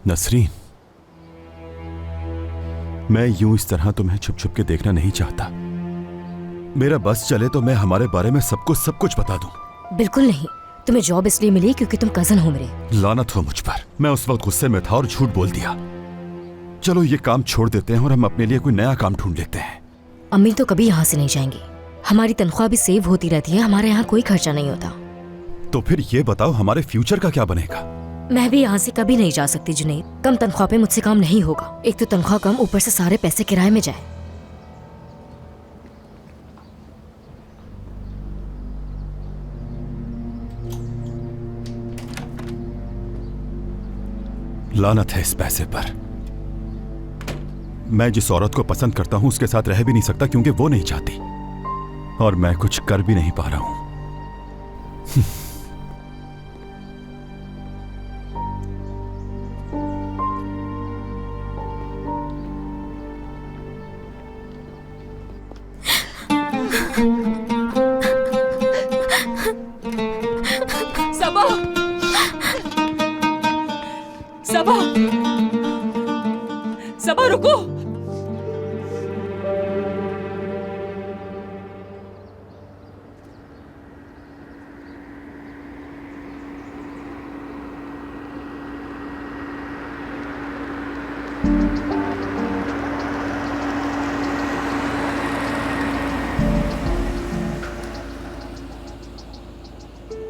नसरीन, मैं यूं इस तरह तुम्हें छुप छुप के देखना नहीं चाहता। मेरा बस चले तो मैं हमारे बारे में सब कुछ बता दूं। बिल्कुल नहीं। तुम्हें जॉब इसलिए मिली क्योंकि तुम कजन हो मेरे। लानत हो मुझ पर, मैं उस वक्त गुस्से में था और झूठ बोल दिया। चलो ये काम छोड़ देते हैं और हम अपने लिए कोई नया काम ढूंढ लेते हैं। अम्मी तो कभी यहाँ से नहीं जाएंगी। हमारी तनख्वाह भी सेव होती रहती है, हमारे यहाँ कोई खर्चा नहीं होता। तो फिर ये बताओ हमारे फ्यूचर का क्या बनेगा? मैं भी यहाँ से कभी नहीं जा सकती जुनैद। कम तनख्वाह पे मुझसे काम नहीं होगा। एक तो तनख्वाह कम, ऊपर से सारे पैसे किराए में जाए। लानत है इस पैसे पर। मैं जिस औरत को पसंद करता हूं उसके साथ रह भी नहीं सकता क्योंकि वो नहीं चाहती, और मैं कुछ कर भी नहीं पा रहा हूं।